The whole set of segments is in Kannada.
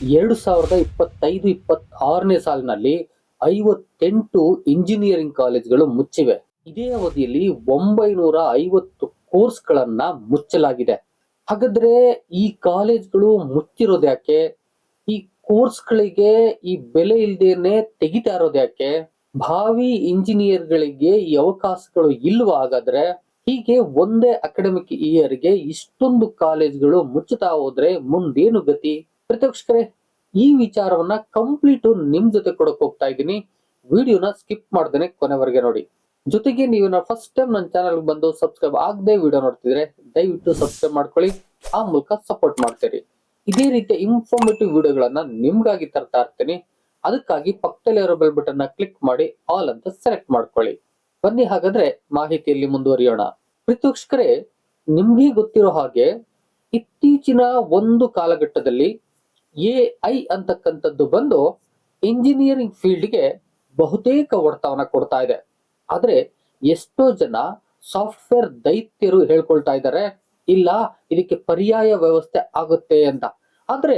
2025-26ನೇ ಸಾಲಿನಲ್ಲಿ 58 ಇಂಜಿನಿಯರಿಂಗ್ ಕಾಲೇಜ್ಗಳು ಮುಚ್ಚಿವೆ. ಇದೇ ಅವಧಿಯಲ್ಲಿ 950 ಕೋರ್ಸ್ಗಳನ್ನ ಮುಚ್ಚಲಾಗಿದೆ. ಹಾಗಾದ್ರೆ ಈ ಕಾಲೇಜ್ಗಳು ಮುಚ್ಚಿರೋದ್ಯಾಕೆ? ಈ ಕೋರ್ಸ್ಗಳಿಗೆ ಈ ಬೆಲೆ ಇಲ್ದೇನೆ ತೆಗಿತಾ ಇರೋದ್ಯಾಕೆ? ಭಾವಿ ಇಂಜಿನಿಯರ್ಗಳಿಗೆ ಈ ಅವಕಾಶಗಳು ಇಲ್ವಾ ಹಾಗಾದ್ರೆ? ಹೀಗೆ ಒಂದೇ ಅಕಾಡೆಮಿಕ್ ಇಯರ್ಗೆ ಇಷ್ಟೊಂದು ಕಾಲೇಜ್ಗಳು ಮುಚ್ಚುತ್ತಾ ಹೋದ್ರೆ ಮುಂದೇನು ಗತಿ? ಪ್ರತಿಪಕ್ಷಕರೇ, ಈ ವಿಚಾರವನ್ನ ಕಂಪ್ಲೀಟ್ ನಿಮ್ ಜೊತೆ ಕೊಡಕ್ ಹೋಗ್ತಾ ಇದ್ದೀನಿ. ವಿಡಿಯೋನ ಸ್ಕಿಪ್ ಮಾಡ್ದೇನೆ ಕೊನೆವರೆಗೆ ನೋಡಿ. ಜೊತೆಗೆ ನೀವು ಫಸ್ಟ್ ಟೈಮ್ ನನ್ನ ಚಾನಲ್ ಬಂದು ಸಬ್ಸ್ಕ್ರೈಬ್ ಆಗದೆ ವಿಡಿಯೋ ನೋಡ್ತಿದ್ರೆ ದಯವಿಟ್ಟು ಸಬ್ಸ್ಕ್ರೈಬ್ ಮಾಡ್ಕೊಳ್ಳಿ, ಆ ಮೂಲಕ ಸಪೋರ್ಟ್ ಮಾಡ್ತೀರಿ. ಇದೇ ರೀತಿಯ ಇನ್ಫಾರ್ಮೇಟಿವ್ ವಿಡಿಯೋಗಳನ್ನ ನಿಮ್ಗಾಗಿ ತರ್ತಾ ಇರ್ತೀನಿ. ಅದಕ್ಕಾಗಿ ಪಕ್ಕದಲ್ಲೇ ಇರೋ ಬೆಲ್ ಬಟನ್ ಕ್ಲಿಕ್ ಮಾಡಿ ಆಲ್ ಅಂತ ಸೆಲೆಕ್ಟ್ ಮಾಡ್ಕೊಳ್ಳಿ. ಬನ್ನಿ ಹಾಗಾದ್ರೆ ಮಾಹಿತಿಯಲ್ಲಿ ಮುಂದುವರಿಯೋಣ. ಪ್ರೀತಿವೀಕ್ಷಕರೇ, ನಿಮ್ಗೆ ಗೊತ್ತಿರೋ ಹಾಗೆ ಇತ್ತೀಚಿನ ಒಂದು ಕಾಲಘಟ್ಟದಲ್ಲಿ ಎಐ ಅಂತಕ್ಕಂಥದ್ದು ಬಂದು ಇಂಜಿನಿಯರಿಂಗ್ ಫೀಲ್ಡ್ಗೆ ಬಹುತೇಕ ಹೊಡೆತವನ್ನ ಕೊಡ್ತಾ ಇದೆ. ಆದ್ರೆ ಎಷ್ಟೋ ಜನ ಸಾಫ್ಟ್ವೇರ್ ದೈತ್ಯರು ಹೇಳ್ಕೊಳ್ತಾ ಇದ್ದಾರೆ, ಇಲ್ಲ ಇದಕ್ಕೆ ಪರ್ಯಾಯ ವ್ಯವಸ್ಥೆ ಆಗುತ್ತೆ ಅಂತ. ಆದ್ರೆ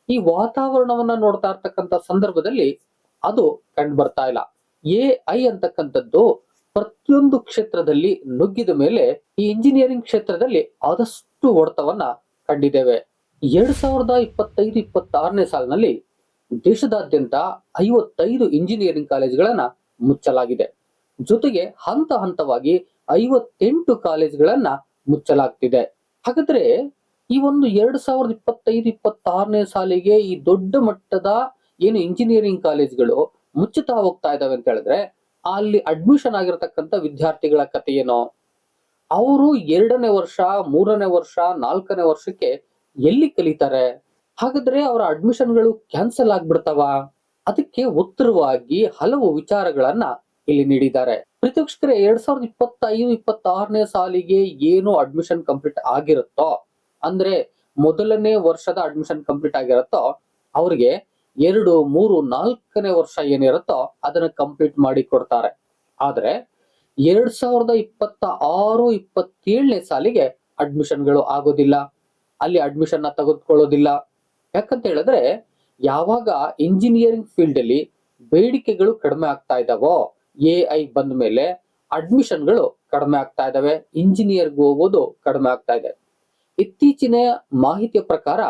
ಈ ವಾತಾವರಣವನ್ನ ನೋಡ್ತಾ ಇರ್ತಕ್ಕಂಥ ಸಂದರ್ಭದಲ್ಲಿ ಅದು ಕಂಡು ಬರ್ತಾ ಇಲ್ಲ. ಎಐ ಅಂತಕ್ಕಂಥದ್ದು ಪ್ರತಿಯೊಂದು ಕ್ಷೇತ್ರದಲ್ಲಿ ನುಗ್ಗಿದ ಮೇಲೆ ಈ ಇಂಜಿನಿಯರಿಂಗ್ ಕ್ಷೇತ್ರದಲ್ಲಿ ಆದಷ್ಟು ಹೊಡೆತವನ್ನ ಕಂಡಿದ್ದೇವೆ. 2025-26ನೇ ಸಾಲಿನಲ್ಲಿ ದೇಶದಾದ್ಯಂತ 55 ಇಂಜಿನಿಯರಿಂಗ್ ಕಾಲೇಜ್ಗಳನ್ನ ಮುಚ್ಚಲಾಗಿದೆ. ಜೊತೆಗೆ ಹಂತ ಹಂತವಾಗಿ 58 ಕಾಲೇಜ್ಗಳನ್ನ ಮುಚ್ಚಲಾಗ್ತಿದೆ. ಹಾಗಾದ್ರೆ ಈ ಒಂದು 2025-26ನೇ ಸಾಲಿಗೆ ಈ ದೊಡ್ಡ ಮಟ್ಟದ ಏನು ಇಂಜಿನಿಯರಿಂಗ್ ಕಾಲೇಜ್ಗಳು ಮುಚ್ಚುತ್ತಾ ಹೋಗ್ತಾ ಇದಾವೆ ಅಂತ ಹೇಳಿದ್ರೆ ಅಲ್ಲಿ ಅಡ್ಮಿಷನ್ ಆಗಿರತಕ್ಕಂಥ ವಿದ್ಯಾರ್ಥಿಗಳ ಕಥೆ ಏನೋ? ಅವರು 2ನೇ ವರ್ಷ, 3ನೇ ವರ್ಷ, 4ನೇ ವರ್ಷಕ್ಕೆ ಎಲ್ಲಿ ಕಲಿತಾರೆ? ಹಾಗಾದ್ರೆ ಅವರ ಅಡ್ಮಿಷನ್ಗಳು ಕ್ಯಾನ್ಸಲ್ ಆಗ್ಬಿಡ್ತಾವ? ಅದಕ್ಕೆ ಉತ್ತರವಾಗಿ ಹಲವು ವಿಚಾರಗಳನ್ನ ಇಲ್ಲಿ ನೀಡಿದ್ದಾರೆ. ಪ್ರೀತಿವೀಕ್ಷಕರೇ, 2025-26ನೇ ಸಾಲಿಗೆ ಏನು ಅಡ್ಮಿಷನ್ ಕಂಪ್ಲೀಟ್ ಆಗಿರುತ್ತೋ, ಅಂದ್ರೆ ಮೊದಲನೇ ವರ್ಷದ ಅಡ್ಮಿಷನ್ ಕಂಪ್ಲೀಟ್ ಆಗಿರುತ್ತೋ ಅವ್ರಿಗೆ 2, 3, 4ನೇ ವರ್ಷ ಏನಿರುತ್ತೋ ಅದನ್ನ ಕಂಪ್ಲೀಟ್ ಮಾಡಿ ಕೊಡ್ತಾರೆ. ಆದ್ರೆ 2026-27ನೇ ಸಾಲಿಗೆ ಅಡ್ಮಿಷನ್ಗಳು ಆಗೋದಿಲ್ಲ, ಅಲ್ಲಿ ಅಡ್ಮಿಷನ್ ತೆಗೆದುಕೊಳ್ಳೋದಿಲ್ಲ. ಯಾಕಂತ ಹೇಳಿದ್ರೆ ಯಾವಾಗ ಇಂಜಿನಿಯರಿಂಗ್ ಫೀಲ್ಡ್ ಅಲ್ಲಿ ಬೇಡಿಕೆಗಳು ಕಡಿಮೆ ಆಗ್ತಾ ಇದಾವೋ, ಎಐ ಬಂದ ಮೇಲೆ ಅಡ್ಮಿಷನ್ಗಳು ಕಡಿಮೆ ಆಗ್ತಾ ಇದಾವೆ, ಇಂಜಿನಿಯರ್ಗೆ ಹೋಗೋದು ಕಡಿಮೆ ಆಗ್ತಾ ಇದೆ. ಇತ್ತೀಚಿನ ಮಾಹಿತಿಯ ಪ್ರಕಾರ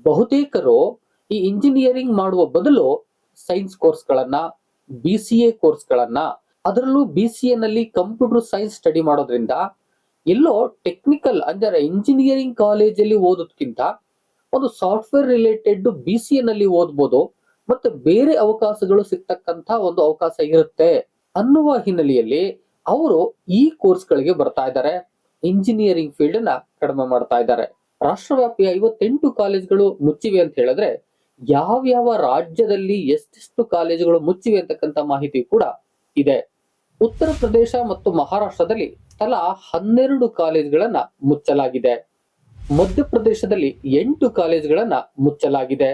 ಬಹುತೇಕರು ಈ ಇಂಜಿನಿಯರಿಂಗ್ ಮಾಡುವ ಬದಲು ಸೈನ್ಸ್ ಕೋರ್ಸ್ಗಳನ್ನ, BCA ಕೋರ್ಸ್ಗಳನ್ನ, ಅದರಲ್ಲೂ BCA ನಲ್ಲಿ ಕಂಪ್ಯೂಟರ್ ಸೈನ್ಸ್ ಸ್ಟಡಿ ಮಾಡೋದ್ರಿಂದ ಎಲ್ಲೋ ಟೆಕ್ನಿಕಲ್ ಅಂದರೆ ಇಂಜಿನಿಯರಿಂಗ್ ಕಾಲೇಜಲ್ಲಿ ಓದೋದಕ್ಕಿಂತ ಒಂದು ಸಾಫ್ಟ್ವೇರ್ ರಿಲೇಟೆಡ್ BCA ನಲ್ಲಿ ಓದ್ಬೋದು, ಮತ್ತೆ ಬೇರೆ ಅವಕಾಶಗಳು ಸಿಗ್ತಕ್ಕಂತ ಒಂದು ಅವಕಾಶ ಇರುತ್ತೆ ಅನ್ನುವ ಹಿನ್ನೆಲೆಯಲ್ಲಿ ಅವರು ಈ ಕೋರ್ಸ್ಗಳಿಗೆ ಬರ್ತಾ ಇದ್ದಾರೆ, ಇಂಜಿನಿಯರಿಂಗ್ ಫೀಲ್ಡ್ ನ ಕಡಿಮೆ ಮಾಡ್ತಾ ಇದ್ದಾರೆ. ರಾಷ್ಟ್ರವ್ಯಾಪಿ 58 ಕಾಲೇಜ್ಗಳು ಮುಚ್ಚಿವೆ ಅಂತ ಹೇಳಿದ್ರೆ ಯಾವ್ಯಾವ ರಾಜ್ಯದಲ್ಲಿ ಎಷ್ಟೆಷ್ಟು ಕಾಲೇಜುಗಳು ಮುಚ್ಚಿವೆ ಅಂತಕ್ಕಂಥ ಮಾಹಿತಿ ಕೂಡ ಇದೆ. ಉತ್ತರ ಪ್ರದೇಶ ಮತ್ತು ಮಹಾರಾಷ್ಟ್ರದಲ್ಲಿ ತಲಾ 12 ಕಾಲೇಜ್ಗಳನ್ನ ಮುಚ್ಚಲಾಗಿದೆ. ಮಧ್ಯಪ್ರದೇಶದಲ್ಲಿ 8 ಕಾಲೇಜ್ಗಳನ್ನ ಮುಚ್ಚಲಾಗಿದೆ.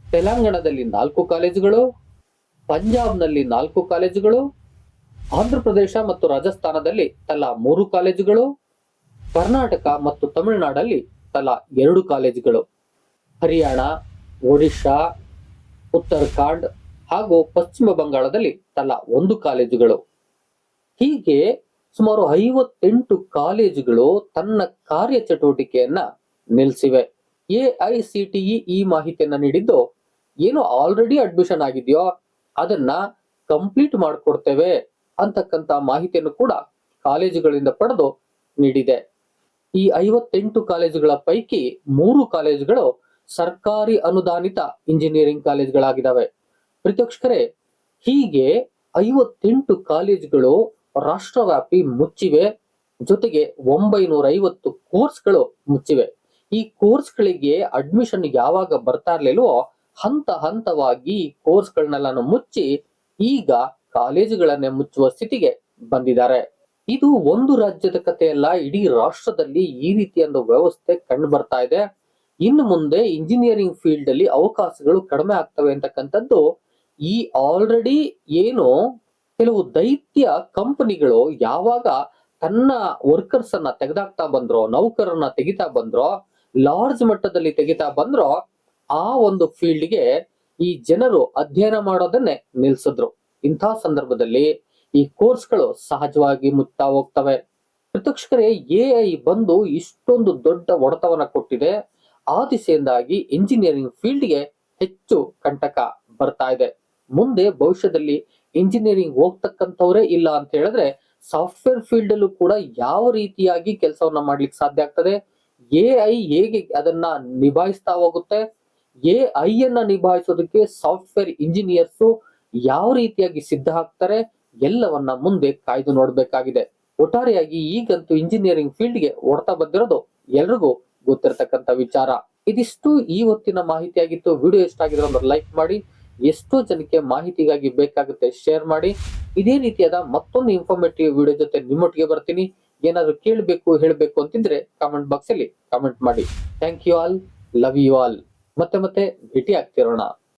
ತೆಲಂಗಾಣದಲ್ಲಿ 4 ಕಾಲೇಜುಗಳು, ಪಂಜಾಬ್ನಲ್ಲಿ 4 ಕಾಲೇಜುಗಳು, ಆಂಧ್ರ ಪ್ರದೇಶ ಮತ್ತು ರಾಜಸ್ಥಾನದಲ್ಲಿ ತಲಾ 3 ಕಾಲೇಜುಗಳು, ಕರ್ನಾಟಕ ಮತ್ತು ತಮಿಳುನಾಡಲ್ಲಿ ತಲಾ 2 ಕಾಲೇಜುಗಳು, ಹರಿಯಾಣ, ಒಡಿಶಾ, ಉತ್ತರಾಖಂಡ್ ಹಾಗೂ ಪಶ್ಚಿಮ ಬಂಗಾಳದಲ್ಲಿ ತಲಾ 1 ಕಾಲೇಜುಗಳು. ಹೀಗೆ ಸುಮಾರು 58 ಕಾಲೇಜುಗಳು ತನ್ನ ಕಾರ್ಯಚಟುವಟಿಕೆಯನ್ನ ನಿಲ್ಲಿಸಿವೆ. AICTE ಈ ಮಾಹಿತಿಯನ್ನ ನೀಡಿದ್ದು, ಏನು ಆಲ್ರೆಡಿ ಅಡ್ಮಿಷನ್ ಆಗಿದೆಯೋ ಅದನ್ನ ಕಂಪ್ಲೀಟ್ ಮಾಡ್ಕೊಡ್ತೇವೆ ಅಂತಕ್ಕಂತ ಮಾಹಿತಿಯನ್ನು ಕೂಡ ಕಾಲೇಜುಗಳಿಂದ ಪಡೆದು ನೀಡಿದೆ. ಈ 58 ಕಾಲೇಜುಗಳ ಪೈಕಿ 3 ಕಾಲೇಜುಗಳು ಸರ್ಕಾರಿ ಅನುದಾನಿತ ಇಂಜಿನಿಯರಿಂಗ್ ಕಾಲೇಜುಗಳಾಗಿದ್ದಾವೆ. ಪ್ರೀತಿವೀಕ್ಷಕರೇ, ಹೀಗೆ 58 ಕಾಲೇಜುಗಳು ರಾಷ್ಟ್ರವ್ಯಾಪಿ ಮುಚ್ಚಿವೆ. ಜೊತೆಗೆ 950 ಕೋರ್ಸ್ಗಳು ಮುಚ್ಚಿವೆ. ಈ ಕೋರ್ಸ್ಗಳಿಗೆ ಅಡ್ಮಿಷನ್ ಯಾವಾಗ ಬರ್ತಾ ಇರ್ಲಿಲ್ವೋ ಹಂತ ಹಂತವಾಗಿ ಕೋರ್ಸ್ಗಳನ್ನೆಲ್ಲ ಮುಚ್ಚಿ ಈಗ ಕಾಲೇಜುಗಳನ್ನೇ ಮುಚ್ಚುವ ಸ್ಥಿತಿಗೆ ಬಂದಿದ್ದಾರೆ. ಇದು ಒಂದು ರಾಜ್ಯದ ಕಥೆಯಲ್ಲ, ಇಡೀ ರಾಷ್ಟ್ರದಲ್ಲಿ ಈ ರೀತಿಯ ಒಂದು ವ್ಯವಸ್ಥೆ ಕಂಡು ಬರ್ತಾ ಇದೆ. ಇನ್ನು ಮುಂದೆ ಇಂಜಿನಿಯರಿಂಗ್ ಫೀಲ್ಡ್ ಅಲ್ಲಿ ಅವಕಾಶಗಳು ಕಡಿಮೆ ಆಗ್ತವೆ ಅಂತಕ್ಕಂಥದ್ದು ಈ ಆಲ್ರೆಡಿ ಏನು ಕೆಲವು ದೈತ್ಯ ಕಂಪನಿಗಳು ಯಾವಾಗ ತನ್ನ ವರ್ಕರ್ಸ್ ಅನ್ನ ತೆಗೆದಾಕ್ತಾ ಬಂದ್ರೋ, ನೌಕರನ್ನ ತೆಗಿತಾ ಬಂದ್ರೋ, ಲಾರ್ಜ್ ಮಟ್ಟದಲ್ಲಿ ತೆಗಿತಾ ಬಂದ್ರೋ ಆ ಒಂದು ಫೀಲ್ಡ್ಗೆ ಈ ಜನರು ಅಧ್ಯಯನ ಮಾಡೋದನ್ನೇ ನಿಲ್ಸಿದ್ರು. ಇಂಥ ಸಂದರ್ಭದಲ್ಲಿ ಈ ಕೋರ್ಸ್ಗಳು ಸಹಜವಾಗಿ ಮುಗ್ತಾ ಹೋಗ್ತವೆ. ಪ್ರತ್ಯಕ್ಷಕರೇ, ಎಐ ಬಂದು ಇಷ್ಟೊಂದು ದೊಡ್ಡ ಹೊಡೆತವನ್ನ ಕೊಟ್ಟಿದೆ. ಆ ದಿಸೆಯಿಂದಾಗಿ ಇಂಜಿನಿಯರಿಂಗ್ ಫೀಲ್ಡ್ಗೆ ಹೆಚ್ಚು ಕಂಟಕ ಬರ್ತಾ ಇದೆ. ಮುಂದೆ ಭವಿಷ್ಯದಲ್ಲಿ ಇಂಜಿನಿಯರಿಂಗ್ ಹೋಗ್ತಕ್ಕಂಥವ್ರೇ ಇಲ್ಲ ಅಂತ ಹೇಳಿದ್ರೆ ಸಾಫ್ಟ್ವೇರ್ ಫೀಲ್ಡ್ ಅಲ್ಲೂ ಕೂಡ ಯಾವ ರೀತಿಯಾಗಿ ಕೆಲಸವನ್ನ ಮಾಡ್ಲಿಕ್ಕೆ ಸಾಧ್ಯ ಆಗ್ತದೆ, ಎಐ ಹೇಗೆ ಅದನ್ನ ನಿಭಾಯಿಸ್ತಾ ಹೋಗುತ್ತೆ, ಎಐ ಅನ್ನ ನಿಭಾಯಿಸೋದಕ್ಕೆ ಸಾಫ್ಟ್ವೇರ್ ಇಂಜಿನಿಯರ್ಸ್ ಯಾವ ರೀತಿಯಾಗಿ ಸಿದ್ಧ ಆಗ್ತಾರೆ, ಎಲ್ಲವನ್ನ ಮುಂದೆ ಕಾಯ್ದು ನೋಡ್ಬೇಕಾಗಿದೆ. ಒಟ್ಟಾರೆಯಾಗಿ ಈಗಂತೂ ಇಂಜಿನಿಯರಿಂಗ್ ಫೀಲ್ಡ್ಗೆ ಹೊಡೆತ ಬಂದಿರೋದು ಎಲ್ರಿಗೂ ಗೊತ್ತಿರತಕ್ಕಂತ ವಿಚಾರ. ಇದಿಷ್ಟು ಈ ಹೊತ್ತಿನ ಮಾಹಿತಿಯಾಗಿತ್ತು. ವಿಡಿಯೋ ಇಷ್ಟ ಆಗಿದ್ರೆ ಒಂದು ಲೈಕ್ ಮಾಡಿ, ಎಷ್ಟೋ ಜನಕ್ಕೆ ಮಾಹಿತಿಗಾಗಿ ಬೇಕಾಗುತ್ತೆ ಶೇರ್ ಮಾಡಿ. ಇದೇ ರೀತಿಯಾದ ಮತ್ತೊಂದು ಇನ್ಫಾರ್ಮೇಟಿವ್ ವಿಡಿಯೋ ಜೊತೆ ನಿಮ್ಮೊಟ್ಟಿಗೆ ಬರ್ತೀನಿ. ಏನಾದ್ರು ಕೇಳಬೇಕು ಹೇಳಬೇಕು ಅಂತಿದ್ರೆ ಕಾಮೆಂಟ್ ಬಾಕ್ಸ್ ಅಲ್ಲಿ ಕಾಮೆಂಟ್ ಮಾಡಿ. Thank you all, love you all. ಮತ್ತೆ ಭೇಟಿ ಆಗ್ತಿರೋಣ.